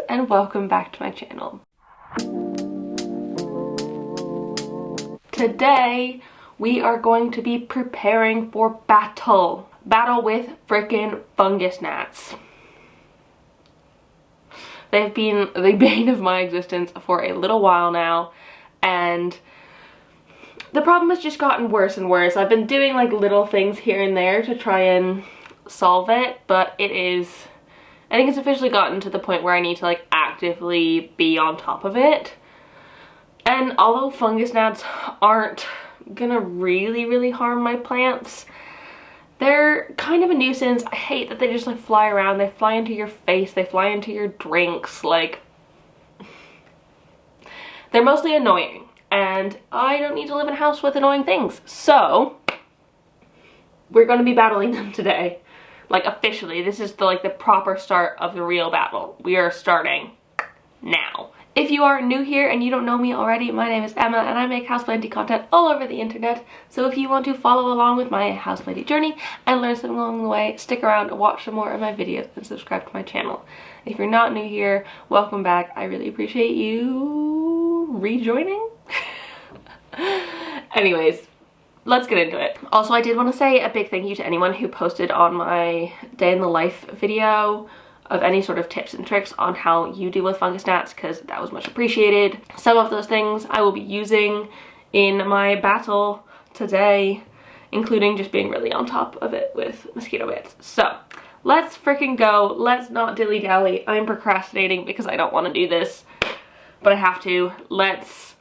and welcome back to my channel. Today we are going to be preparing for battle with frickin' fungus gnats. They've been the bane of my existence for a little while now, and the problem has just gotten worse and worse. I've been doing like little things here and there to try and solve it, but I think it's officially gotten to the point where I need to like actively be on top of it. And although fungus gnats aren't gonna really harm my plants, they're kind of a nuisance. I hate that they just like fly around. They fly into your face, they fly into your drinks, like they're mostly annoying, and I don't need to live in a house with annoying things. So we're gonna be battling them today. Like officially, this is the proper start of the real battle. We are starting now. If you are new here and you don't know me already, my name is Emma and I make houseplanting content all over the internet. So if you want to follow along with my houseplanting journey and learn something along the way, stick around and watch some more of my videos and subscribe to my channel. If you're not new here, welcome back. I really appreciate you rejoining. Anyways, let's get into it. Also, I did want to say a big thank you to anyone who posted on my day in the life video of any sort of tips and tricks on how you deal with fungus gnats, because that was much appreciated. Some of those things I will be using in my battle today, including just being really on top of it with mosquito bits. So let's freaking go. Let's not dilly-dally. I'm procrastinating because I don't want to do this, but I have to. Let's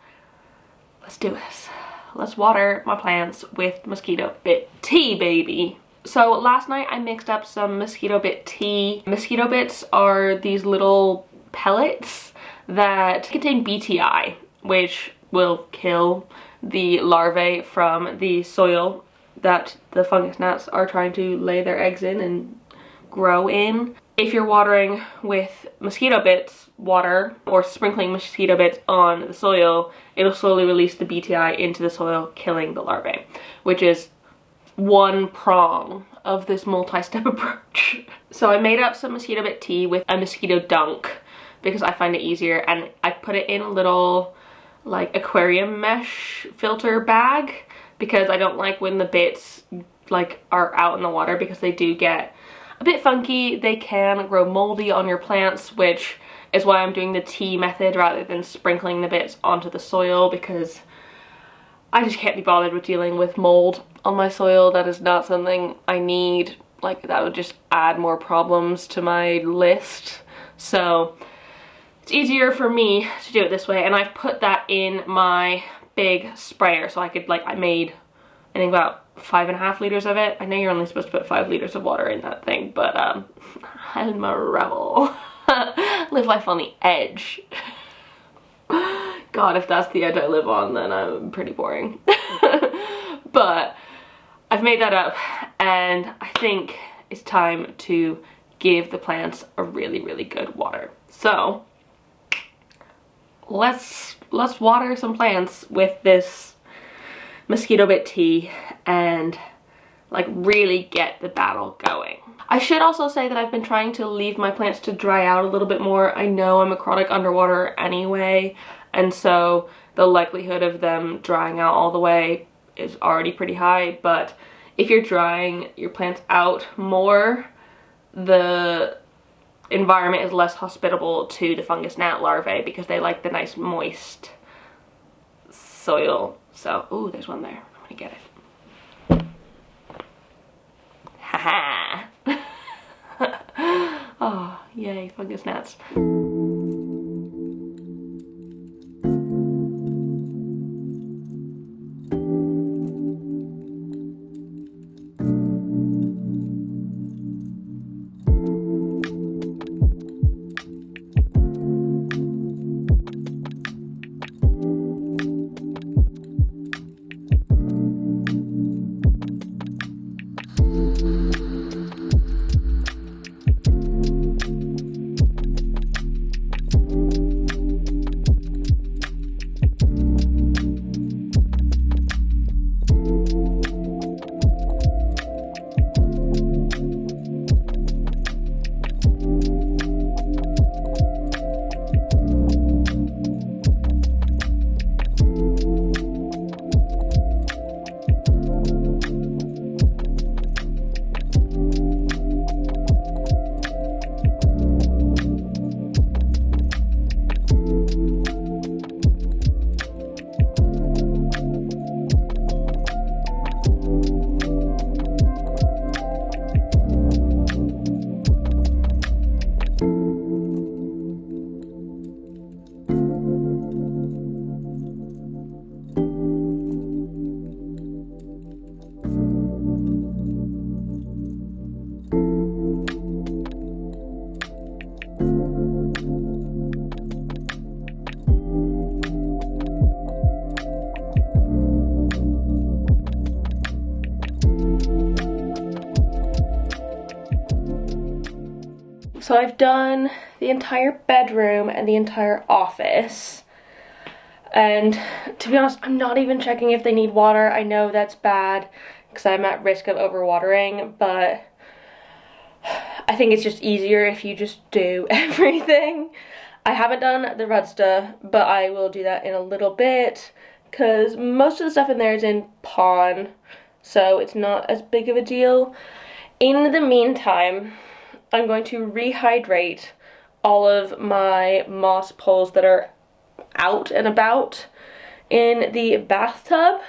do this. Let's water my plants with Mosquito Bit Tea, baby. So last night I mixed up some Mosquito Bit Tea. Mosquito bits are these little pellets that contain BTI, which will kill the larvae from the soil that the fungus gnats are trying to lay their eggs in and grow in. If you're watering with mosquito bits water or sprinkling mosquito bits on the soil, it'll slowly release the BTI into the soil, killing the larvae, which is one prong of this multi-step approach. So I made up some mosquito bit tea with a mosquito dunk because I find it easier, and I put it in a little like aquarium mesh filter bag because I don't like when the bits like are out in the water, because they do get a bit funky. They can grow moldy on your plants, which is why I'm doing the tea method rather than sprinkling the bits onto the soil, because I just can't be bothered with dealing with mold on my soil. That is not something I need. Like, that would just add more problems to my list. So it's easier for me to do it this way, and I've put that in my big sprayer so I could I made I think about 5.5 liters of it. I know you're only supposed to put 5 liters of water in that thing, but I'm a rebel. Live life on the edge. God, if that's the edge I live on, then I'm pretty boring. But I've made that up, and I think it's time to give the plants a really good water. So let's water some plants with this mosquito bit tea and like really get the battle going. I should also say that I've been trying to leave my plants to dry out a little bit more. I know I'm a chronic underwater anyway, and so the likelihood of them drying out all the way is already pretty high, but if you're drying your plants out more, the environment is less hospitable to the fungus gnat larvae because they like the nice moist soil. So, ooh, there's one there. I'm gonna get it. Haha. Oh, yay, fungus gnats. So I've done the entire bedroom and the entire office. And to be honest, I'm not even checking if they need water. I know that's bad because I'm at risk of overwatering, but I think it's just easier if you just do everything. I haven't done the Rudsta, but I will do that in a little bit because most of the stuff in there is in pond, so it's not as big of a deal. In the meantime, I'm going to rehydrate all of my moss poles that are out and about in the bathtub,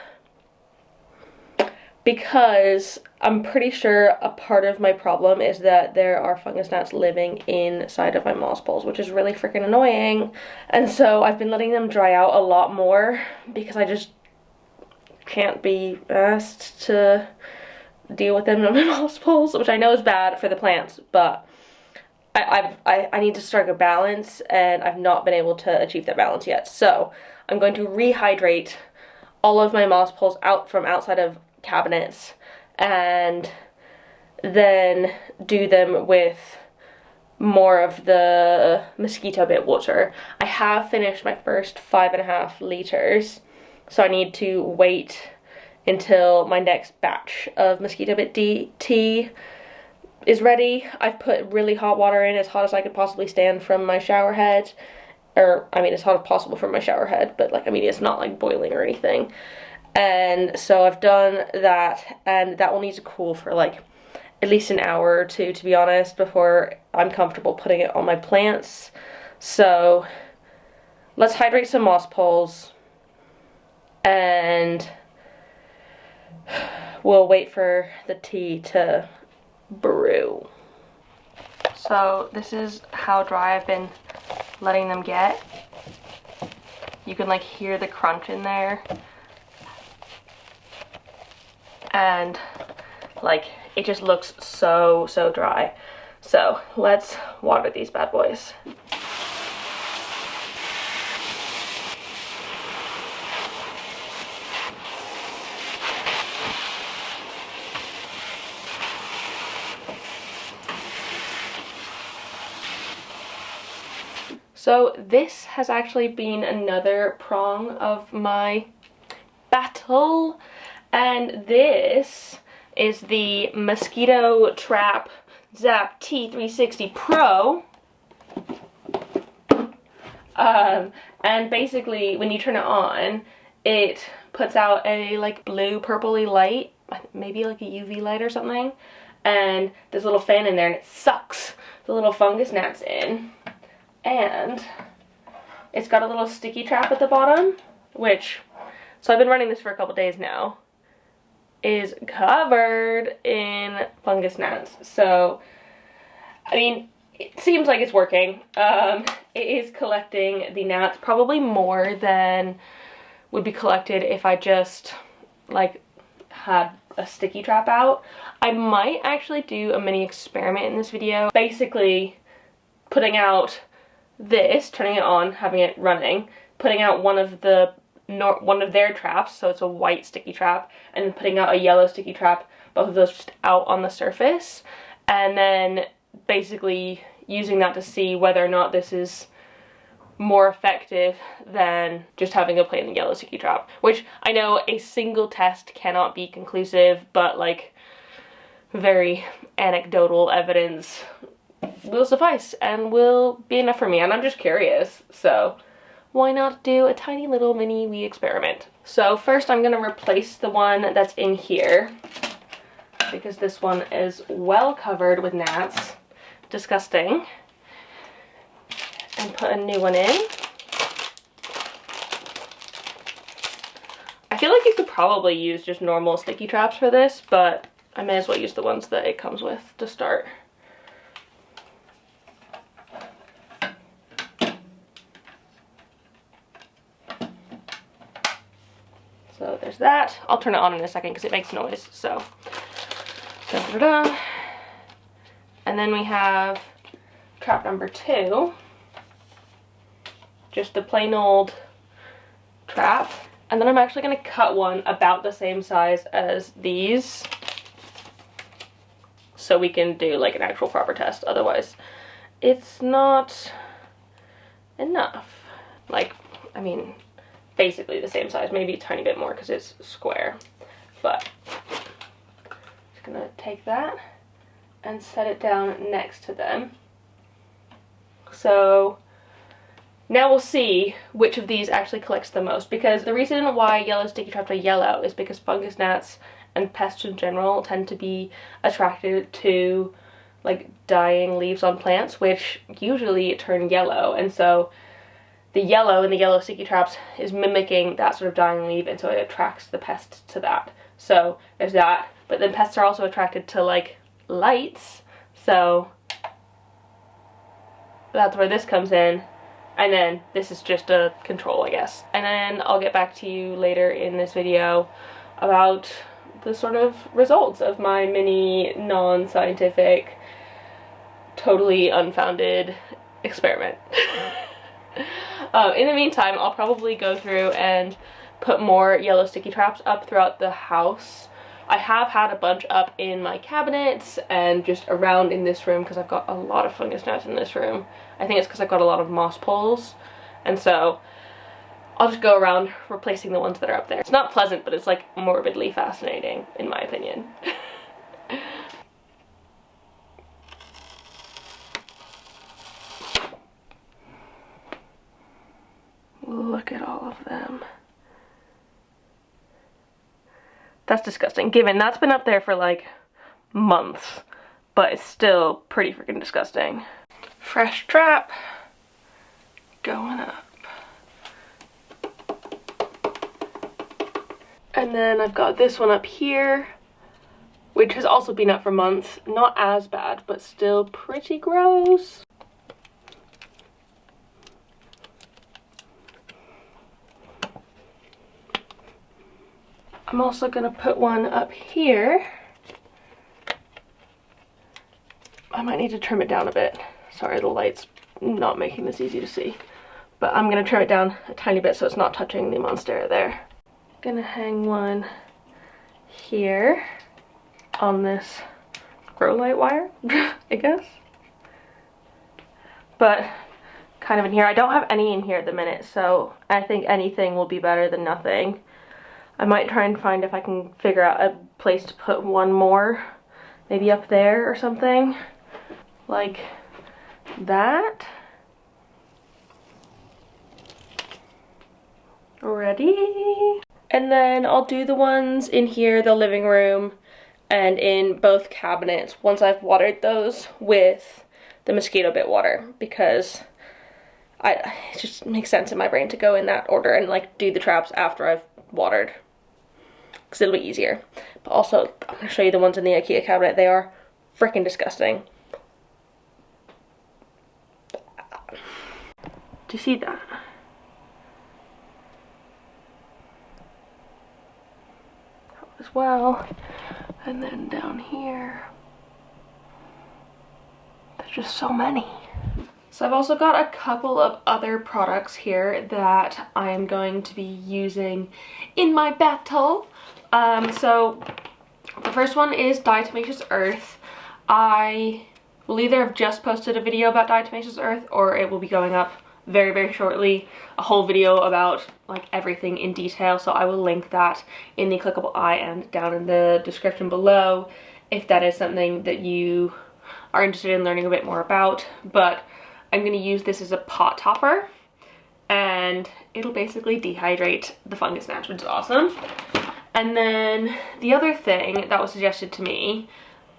because I'm pretty sure a part of my problem is that there are fungus gnats living inside of my moss poles, which is really freaking annoying. And so I've been letting them dry out a lot more because I just can't be asked to deal with them on my moss poles, which I know is bad for the plants, but I need to strike a balance, and I've not been able to achieve that balance yet. So I'm going to rehydrate all of my moss poles out from outside of cabinets and then do them with more of the Mosquito Bit water. I have finished my first 5.5 liters, so I need to wait until my next batch of Mosquito Bit Tea is ready. I've put really hot water in, as hot as I could possibly stand from my shower head. Or, I mean, as hot as possible from my shower head, but like, I mean, it's not like boiling or anything. And so I've done that, and that will need to cool for like at least an hour or two, to be honest, before I'm comfortable putting it on my plants. So let's hydrate some moss poles, and we'll wait for the tea to brew. So this is how dry I've been letting them get. You can like hear the crunch in there, and like it just looks so dry. So let's water these bad boys. So this has actually been another prong of my battle, and this is the Mosquito Trap Zap T360 Pro. And basically when you turn it on, it puts out a like blue purpley light, maybe like a UV light or something, and there's a little fan in there, and it sucks the little fungus gnats in. And it's got a little sticky trap at the bottom, which, so I've been running this for a couple days now, is covered in fungus gnats. So, I mean, it seems like it's working. It is collecting the gnats probably more than would be collected if I just, like, had a sticky trap out. I might actually do a mini experiment in this video. Basically, putting out this, turning it on, having it running, putting out one of their traps, so it's a white sticky trap, and then putting out a yellow sticky trap, both of those just out on the surface, and then basically using that to see whether or not this is more effective than just having a plain yellow sticky trap, which I know a single test cannot be conclusive, but like very anecdotal evidence will suffice and will be enough for me, and I'm just curious, so why not do a tiny little mini wee experiment. So first I'm gonna replace the one that's in here because this one is well covered with gnats, disgusting, and put a new one in. I feel like you could probably use just normal sticky traps for this, but I may as well use the ones that it comes with to start. So there's that. I'll turn it on in a second because it makes noise. So, da-da-da-da. And then we have trap number 2. Just the plain old trap. And then I'm actually going to cut one about the same size as these, so we can do like an actual proper test. Otherwise it's not enough. Like, I mean, basically the same size, maybe a tiny bit more because it's square. But just gonna take that and set it down next to them. So now we'll see which of these actually collects the most, because the reason why yellow sticky traps are yellow is because fungus gnats and pests in general tend to be attracted to like dying leaves on plants, which usually turn yellow, and so the yellow in the yellow sticky traps is mimicking that sort of dying leaf, and so it attracts the pests to that. So there's that, but then pests are also attracted to like lights, so that's where this comes in. And then this is just a control, I guess. And then I'll get back to you later in this video about the sort of results of my mini non-scientific, totally unfounded experiment. In the meantime, I'll probably go through and put more yellow sticky traps up throughout the house. I have had a bunch up in my cabinets and just around in this room because I've got a lot of fungus gnats in this room. I think it's because I've got a lot of moss poles, and so I'll just go around replacing the ones that are up there. It's not pleasant, but it's like morbidly fascinating, in my opinion. Look at all of them. That's disgusting, given that's been up there for like months, but it's still pretty freaking disgusting. Fresh trap going up. And then I've got this one up here, which has also been up for months. Not as bad, but still pretty gross. I'm also gonna put one up here. I might need to trim it down a bit. Sorry, the light's not making this easy to see. But I'm gonna trim it down a tiny bit so it's not touching the monstera there. Gonna hang one here on this grow light wire, I guess. But kind of in here. I don't have any in here at the minute, so I think anything will be better than nothing. I might try and find if I can figure out a place to put one more, maybe up there or something, like that. Ready? And then I'll do the ones in here, the living room, and in both cabinets once I've watered those with the mosquito bit water, because it just makes sense in my brain to go in that order and like do the traps after I've watered, because it'll be easier. But also, I'm going to show you the ones in the IKEA cabinet. They are freaking disgusting. Do you see that? As well. And then down here, there's just so many. So I've also got a couple of other products here that I'm going to be using in my battle. So the first one is Diatomaceous Earth. I will either have just posted a video about Diatomaceous Earth, or it will be going up very, very shortly, a whole video about like everything in detail. So I will link that in the clickable eye and down in the description below if that is something that you are interested in learning a bit more about. But I'm going to use this as a pot topper, and it'll basically dehydrate the fungus gnats, which is awesome. And then the other thing that was suggested to me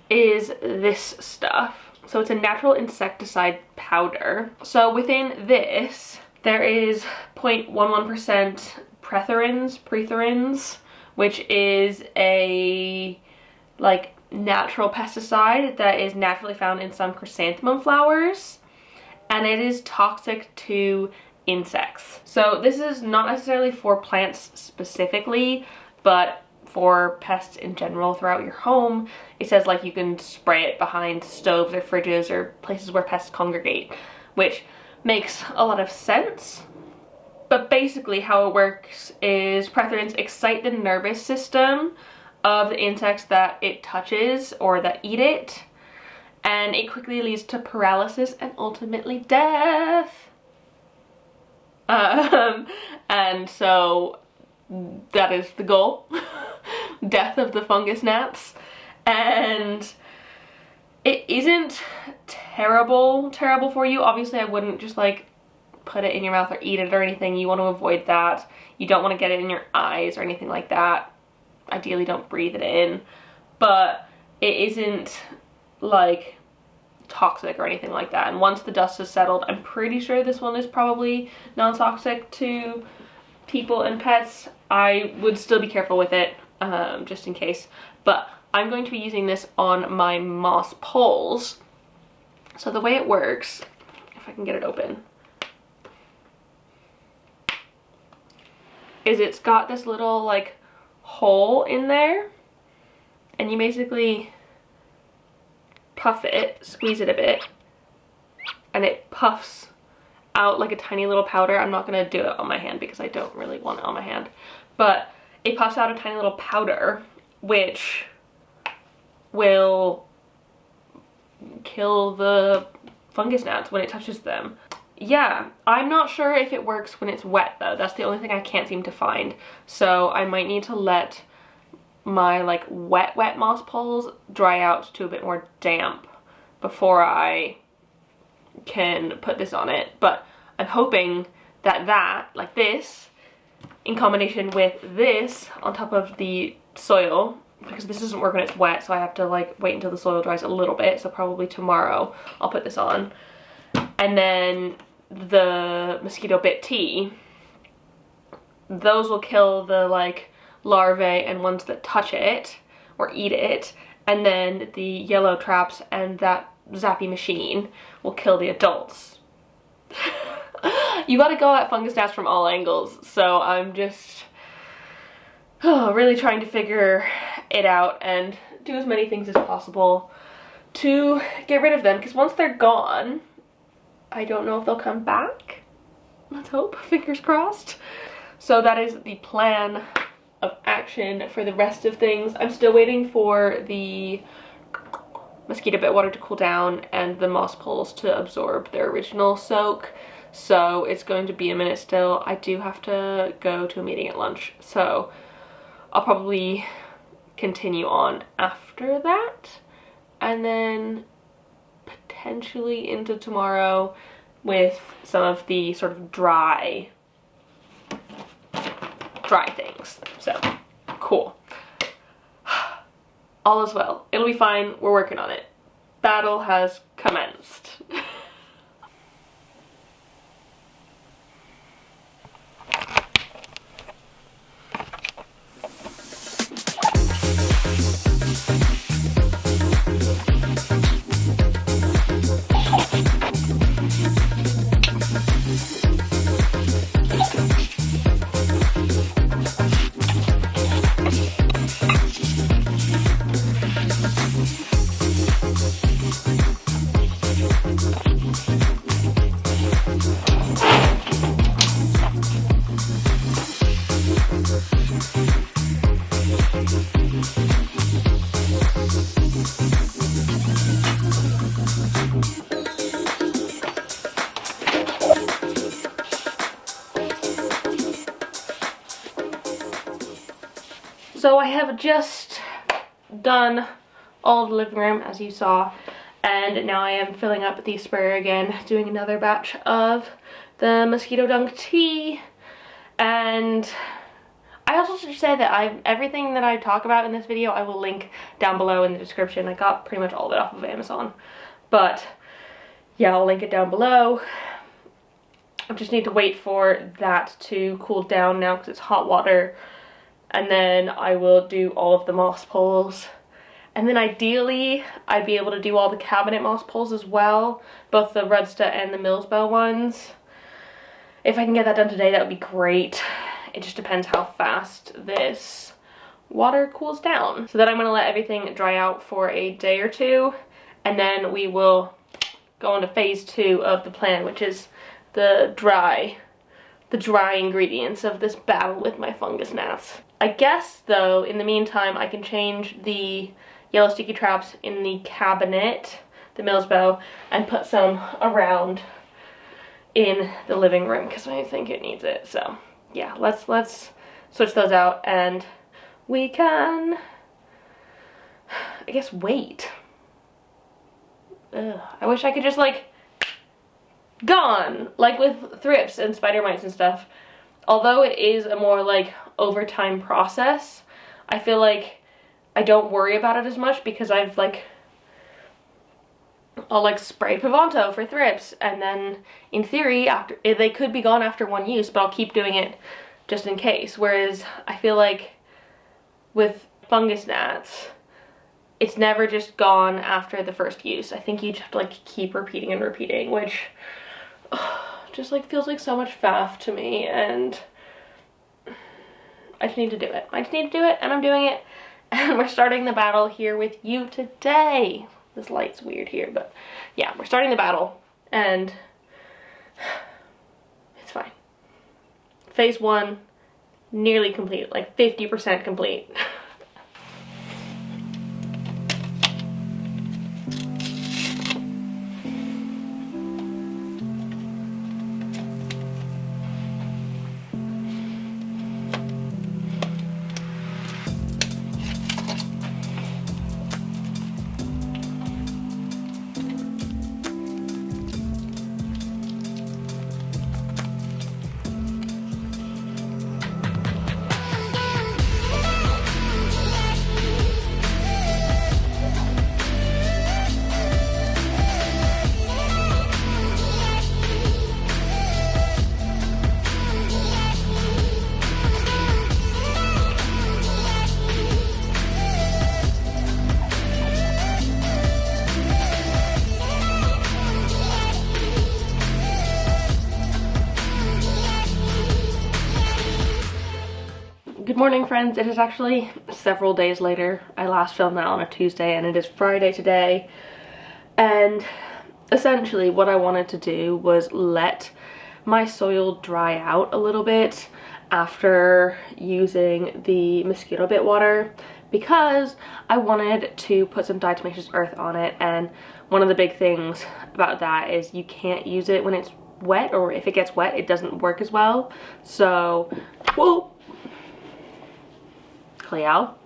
is this stuff. So it's a natural insecticide powder. So within this, there is 0.11% pretherins, which is a like natural pesticide that is naturally found in some chrysanthemum flowers, and it is toxic to insects. So this is not necessarily for plants specifically, but for pests in general throughout your home. It says like you can spray it behind stoves or fridges or places where pests congregate, which makes a lot of sense. But basically how it works is pretherins excite the nervous system of the insects that it touches or that eat it, and it quickly leads to paralysis and ultimately death. And so that is the goal. Death of the fungus gnats. And it isn't terrible for you. Obviously I wouldn't just like put it in your mouth or eat it or anything. You want to avoid that. You don't want to get it in your eyes or anything like that. Ideally don't breathe it in, but it isn't like toxic or anything like that. And once the dust has settled, I'm pretty sure this one is probably non-toxic to people and pets. I would still be careful with it, just in case. But I'm going to be using this on my moss poles. So the way it works, if I can get it open, is it's got this little like hole in there, and you basically puff it, squeeze it a bit, and it puffs out like a tiny little powder. I'm not gonna do it on my hand because I don't really want it on my hand, but it puffs out a tiny little powder which will kill the fungus gnats when it touches them. Yeah, I'm not sure if it works when it's wet though. That's the only thing I can't seem to find. So I might need to let my like wet moss poles dry out to a bit more damp before I can put this on it. But I'm hoping that like this in combination with this on top of the soil, because this doesn't work when it's wet, so I have to like wait until the soil dries a little bit, so probably tomorrow I'll put this on. And then the Mosquito Bit Tea, those will kill the like larvae and ones that touch it or eat it, and then the yellow traps and that zappy machine will kill the adults. You gotta go at fungus gnats from all angles, so I'm just really trying to figure it out and do as many things as possible to get rid of them, because once they're gone, I don't know if they'll come back. Let's hope, fingers crossed. So that is the plan of action for the rest of things. I'm still waiting for the mosquito bit water to cool down and the moss poles to absorb their original soak, so it's going to be a minute still. I do have to go to a meeting at lunch, so I'll probably continue on after that, and then potentially into tomorrow with some of the sort of dry things. So cool. All is well. It'll be fine. We're working on it. Battle has commenced. So I have just done all the living room, as you saw, and now I am filling up the sprayer again, doing another batch of the mosquito dung tea. And I also should say that everything that I talk about in this video I will link down below in the description. I got pretty much all of it off of Amazon, but yeah, I'll link it down below. I just need to wait for that to cool down now because it's hot water, and then I will do all of the moss poles. And then ideally, I'd be able to do all the cabinet moss poles as well, both the Rudsta and the Millsbow ones. If I can get that done today, that would be great. It just depends how fast this water cools down. So then I'm gonna let everything dry out for a day or two, and then we will go on to phase 2 of the plan, which is the dry ingredients of this battle with my fungus gnats. I guess though, in the meantime, I can change the yellow sticky traps in the cabinet the Millsbow and put some around in the living room because I think it needs it. So yeah, let's switch those out and we can, I guess, wait. Ugh, I wish I could just like gone, like with thrips and spider mites and stuff. Although it is a more like overtime process, I feel like I don't worry about it as much because I've like, I'll like spray Pavanto for thrips, and then in theory after they could be gone after one use, but I'll keep doing it just in case. Whereas I feel like with fungus gnats, it's never just gone after the first use. I think you just have to like keep repeating and repeating, which just like feels like so much faff to me, and I just need to do it. I just need to do it, and I'm doing it. And we're starting the battle here with you today. This light's weird here, but yeah, we're starting the battle, and it's fine. Phase 1, nearly complete, like 50% complete. Good morning, friends. It is actually several days later. I last filmed that on a Tuesday and it is Friday today. And essentially what I wanted to do was let my soil dry out a little bit after using the mosquito bit water, because I wanted to put some diatomaceous earth on it, and one of the big things about that is you can't use it when it's wet, or if it gets wet it doesn't work as well. So, whoa, Cleo.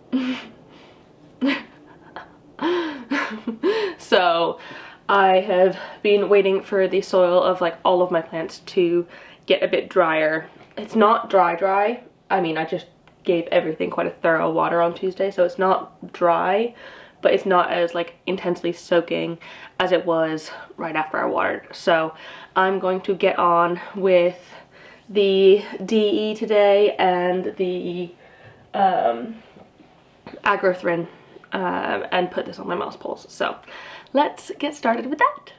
So I have been waiting for the soil of like all of my plants to get a bit drier. It's not dry. I mean, I just gave everything quite a thorough water on Tuesday, so it's not dry, but it's not as like intensely soaking as it was right after I watered. So I'm going to get on with the DE today and the Agrothrin and put this on my mouse poles. So let's get started with that.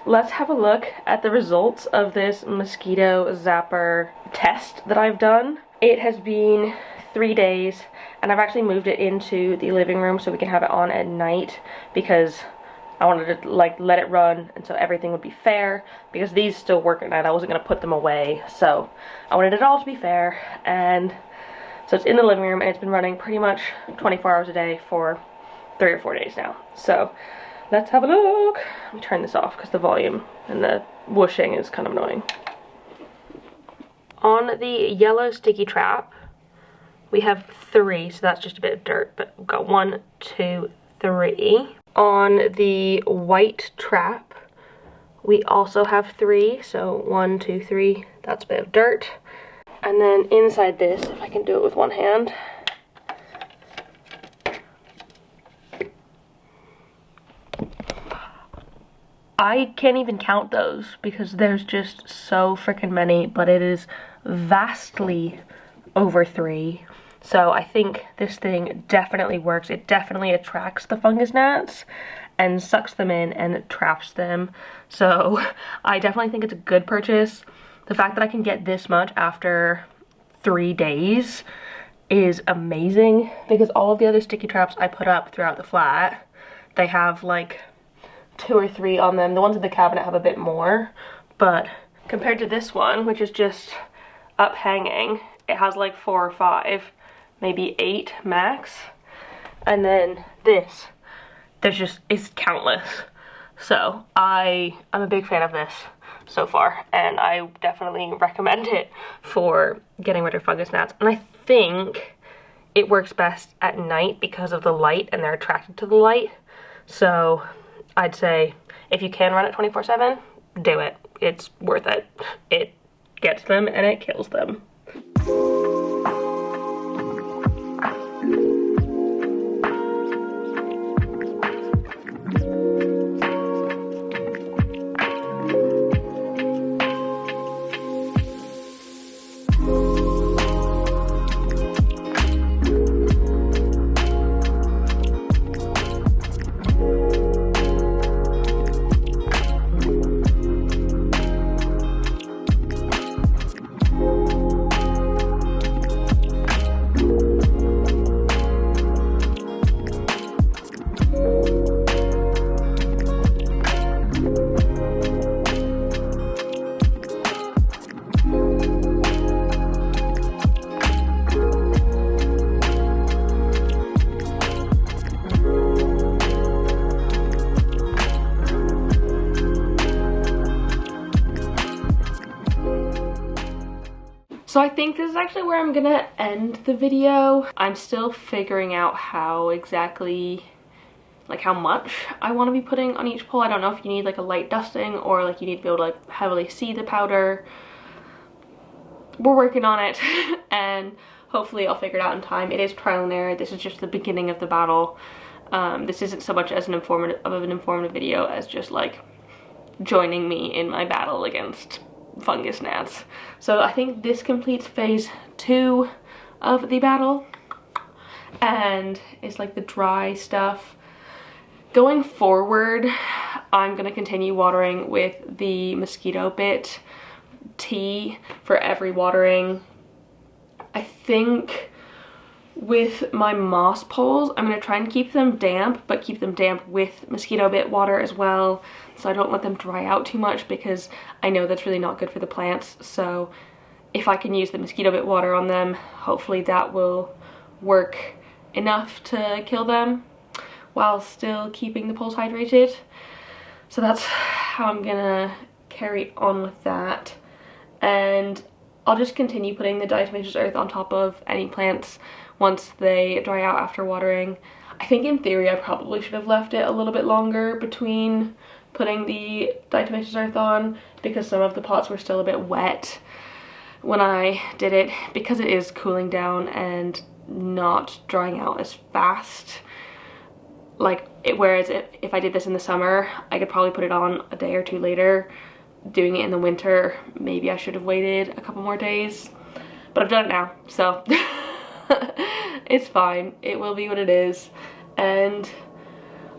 let's have a look at the results of this mosquito zapper test that I've done. It has been 3 days, and I've actually moved it into the living room so we can have it on at night, because I wanted to like let it run and so everything would be fair, because these still work at night. I wasn't going to put them away, so I wanted it all to be fair. And so it's in the living room, and it's been running pretty much 24 hours a day for 3 or 4 days now. So let's have a look. Let me turn this off because the volume and the whooshing is kind of annoying. On the yellow sticky trap, we have 3, so that's just a bit of dirt, but we've got 1, 2, 3. On the white trap, we also have 3, so 1, 2, 3, that's a bit of dirt. And then inside this, if I can do it with one hand, I can't even count those because there's just so freaking many, but it is vastly over 3. So I think this thing definitely works. It definitely attracts the fungus gnats and sucks them in and traps them. So I definitely think it's a good purchase. The fact that I can get this much after 3 days is amazing, because all of the other sticky traps I put up throughout the flat, they have like 2 or 3 on them. The ones in the cabinet have a bit more, but compared to this one, which is just up hanging, it has like 4 or 5, maybe 8 max. And then this, it's countless. So I'm a big fan of this so far, and I definitely recommend it for getting rid of fungus gnats. And I think it works best at night because of the light, and they're attracted to the light. So I'd say if you can run it 24/7, do it. It's worth it. It gets them and it kills them. So I think this is actually where I'm gonna end the video. I'm still figuring out how exactly, like how much I want to be putting on each pole. I don't know if you need like a light dusting or like you need to be able to like heavily see the powder. We're working on it and hopefully I'll figure it out in time. It is trial and error. This is just the beginning of the battle. This isn't so much as an informative video as just like joining me in my battle against fungus gnats. So I think this completes phase 2 of the battle, and it's like the dry stuff. Going forward, I'm gonna continue watering with the Mosquito Bit Tea for every watering. I think with my moss poles, I'm gonna try and keep them damp, but keep them damp with mosquito bit water as well, so I don't let them dry out too much, because I know that's really not good for the plants. So if I can use the mosquito bit water on them, hopefully that will work enough to kill them while still keeping the poles hydrated. So that's how I'm gonna carry on with that. And I'll just continue putting the diatomaceous earth on top of any plants once they dry out after watering. I think in theory I probably should have left it a little bit longer between putting the diatomaceous earth on, because some of the pots were still a bit wet when I did it, because it is cooling down and not drying out as fast. Like, whereas if I did this in the summer, I could probably put it on a day or 2 later. Doing it in the winter, maybe I should have waited a couple more days, but I've done it now, so it's fine. It will be what it is, and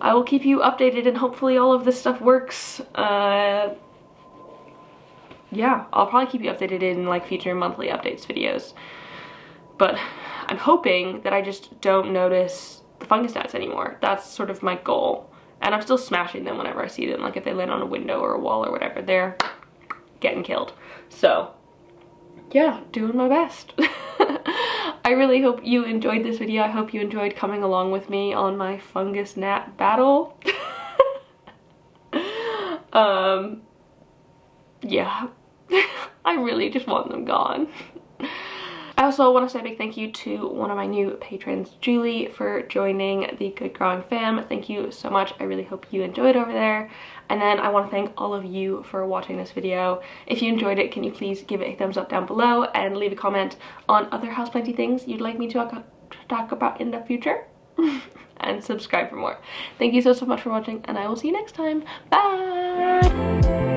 I will keep you updated, and hopefully all of this stuff works. Yeah, I'll probably keep you updated in like future monthly updates videos. But I'm hoping that I just don't notice the fungus gnats anymore. That's sort of my goal. And I'm still smashing them whenever I see them. Like if they land on a window or a wall or whatever, they're getting killed. So yeah, doing my best. I really hope you enjoyed this video. I hope you enjoyed coming along with me on my fungus gnat battle. Yeah, I really just want them gone. I also want to say a big thank you to one of my new patrons, Julie, for joining the Good Growing fam. Thank you so much. I really hope you enjoyed over there. And then I want to thank all of you for watching this video. If you enjoyed it, can you please give it a thumbs up down below and leave a comment on other houseplanty things you'd like me to talk about in the future? And subscribe for more. Thank you so much for watching, and I will see you next time. Bye!